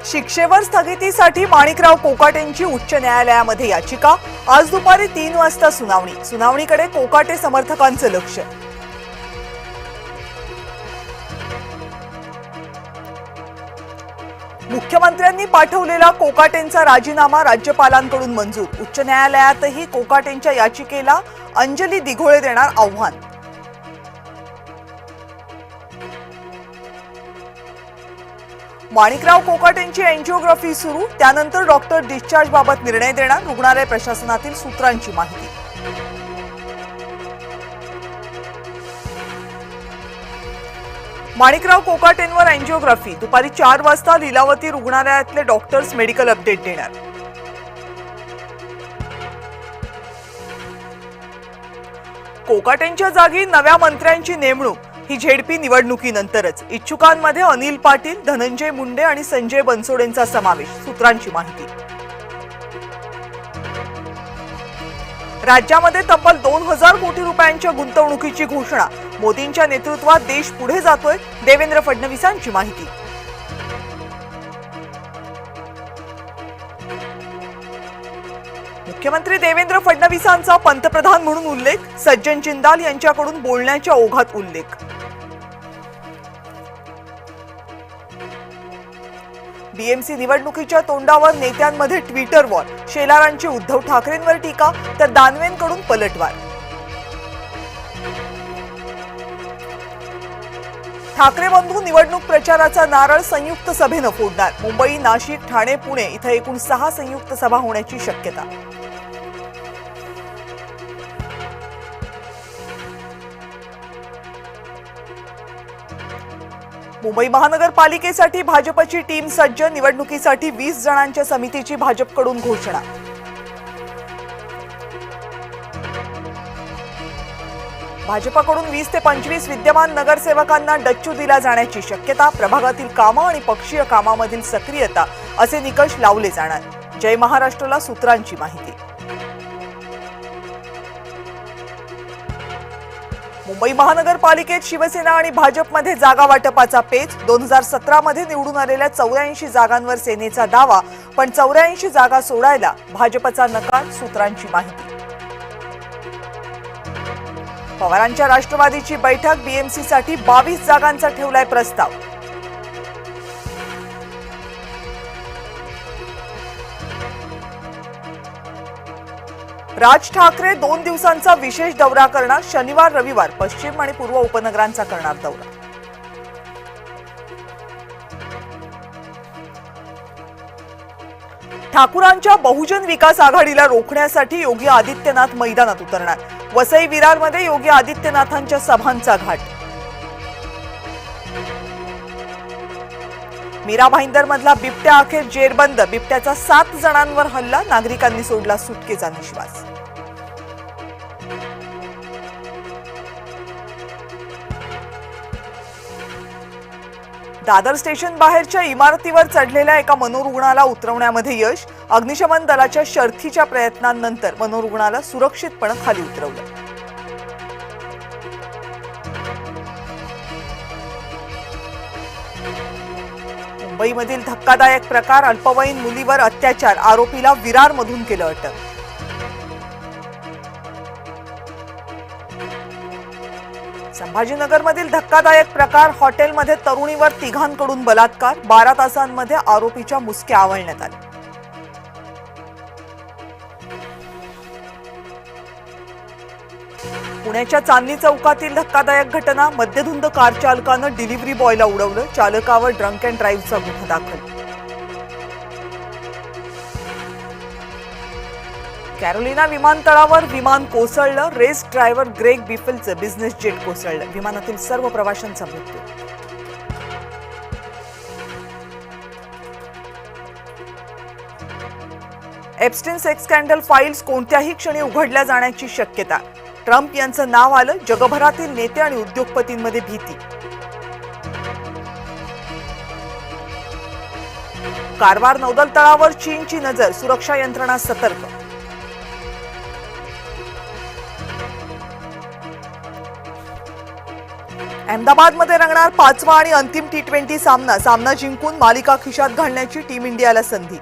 शिक्षेवर स्थगितीसाठी माणिकराव कोकाटेंची उच्च न्यायालयामध्ये याचिका। आज दुपारी 3 वाजता सुनावणीकडे कोकाटे समर्थकांचं लक्ष। मुख्यमंत्र्यांनी पाठवलेला कोकाटेंचा राजीनामा राज्यपालांकडून मंजूर। उच्च न्यायालयातही कोकाटेंच्या याचिकेला अंजली दिघोळे देणार आव्हान। माणिकराव कोकाटेंची एंजिओग्राफी सुरू, त्यानंतर डॉक्टर डिस्चार्ज बाबत निर्णय देणार। रुग्णालय प्रशासनातील सूत्रांची माहिती। माणिकराव कोकाटेंवर एंजिओग्राफी दुपारी 4 वाजता लीलावती रुग्णालयातले डॉक्टर्स मेडिकल अपडेट देणार। कोकाटेंच्या जागी नव्या मंत्र्यांची नेमणूक ही झेडपी निवडणुकीनंतरच। इच्छुकांमध्ये अनिल पाटील, धनंजय मुंडे आणि संजय बनसोडेंचा समावेश। सूत्रांची माहिती। राज्यामध्ये तब्बल 2000 कोटी रुपयांच्या गुंतवणुकीची घोषणा। मोदींच्या नेतृत्वात देश पुढे जातोय, देवेंद्र फडणवीसांची माहिती। मुख्यमंत्री देवेंद्र फडणवीसांचा पंतप्रधान म्हणून उल्लेख। सज्जन जिंदाल यांच्याकडून बोलण्याच्या ओघात उल्लेख। बीएमसी निवडणुकीच्या तोंडावर नेत्यांमध्ये ट्विटर वॉर। शेलारांची उद्धव ठाकरेंवर टीका तर दानवेंकडून पलटवार। ठाकरे बंधू निवडणूक प्रचाराचा नारळ संयुक्त सभेनं फोडणार। मुंबई, नाशिक, ठाणे, पुणे इथं एकूण 6 संयुक्त सभा होण्याची शक्यता। मुंबई महानगरपालिकेसाठी भाजपची टीम सज्ज। निवडणुकीसाठी 20 जणांच्या समितीची भाजपकडून घोषणा। भाजपकडून 20 ते 25 विद्यमान नगरसेवकांना डच्चू दिला जाण्याची शक्यता। प्रभागातील कामं आणि पक्षीय कामामधील सक्रियता असे निकष लावले जाणार। जय महाराष्ट्रला सूत्रांची माहिती। मुंबई महानगरपालिकेत शिवसेना आणि भाजपमध्ये जागा वाटपाचा पेच। 2017 मध्ये निवडून आलेल्या 84 जागांवर सेनेचा दावा, पण 84 जागा सोडायला भाजपचा नकार। सूत्रांची माहिती। पवारांच्या राष्ट्रवादीची बैठक। बीएमसीसाठी 22 जागांचा ठेवलाय प्रस्ताव। राज ठाकरे 2 दिवसांचा विशेष दौरा करणार। शनिवार रविवार पश्चिम आणि पूर्व उपनगरांचा करणार दौरा। ठाकूरांच्या बहुजन विकास आघाडीला रोखण्यासाठी योगी आदित्यनाथ मैदानात उतरणार। वसई विरारमध्ये योगी आदित्यनाथांच्या सभांचा घाट। मीरा भाईंदर मधला बिबट्या अखेर जेरबंद। बिबट्याचा 7 जणांवर हल्ला, नागरिकांनी सोडला सुटकेचा निश्वास। दादर स्टेशन बाहेरच्या इमारतीवर चढलेल्या एका मनोरुग्णाला उतरवण्यामध्ये यश। अग्निशमन दलाच्या शर्थीच्या प्रयत्नांनंतर मनोरुग्णाला सुरक्षितपणे खाली उतरवलं। मुंबईमधील धक्कादायक प्रकार। अल्पवयीन मुलीवर अत्याचार, आरोपीला विरारमधून केलं अटक। संभाजीनगरमधील धक्कादायक प्रकार। हॉटेलमध्ये तरुणीवर 3घांकडून बलात्कार। 12 तासांमध्ये आरोपीच्या मुसक्या आवळण्यात आल्या। पुण्याच्या चांदणी चौकातील धक्कादायक घटना। मद्यधुंद कार चालकानं डिलिव्हरी बॉयला उडवलं। चालकावर ड्रंक अँड ड्राईव्हचा गुन्हा दाखल। कॅरोलिना विमानतळावर विमान कोसळलं। रेस ड्रायव्हर ग्रेग बिफलचं बिझनेस जेट कोसळलं। विमानातील सर्व प्रवाशांचा मृत्यू। एप्स्टीन सेक्स स्कॅन्डल फाईल्स कोणत्याही क्षणी उघडल्या जाण्याची शक्यता। ट्रम्प यांचं नाव आलं। जगभरातील नेते आणि उद्योगपतींमध्ये भीती। कारवार नौदल तळावर चीनची नजर। सुरक्षा यंत्रणा सतर्क। अहमदाबादमध्ये रंगणार 5वा आणि अंतिम T20 सामना जिंकून मालिका खिशात घालण्याची टीम इंडियाला संधी.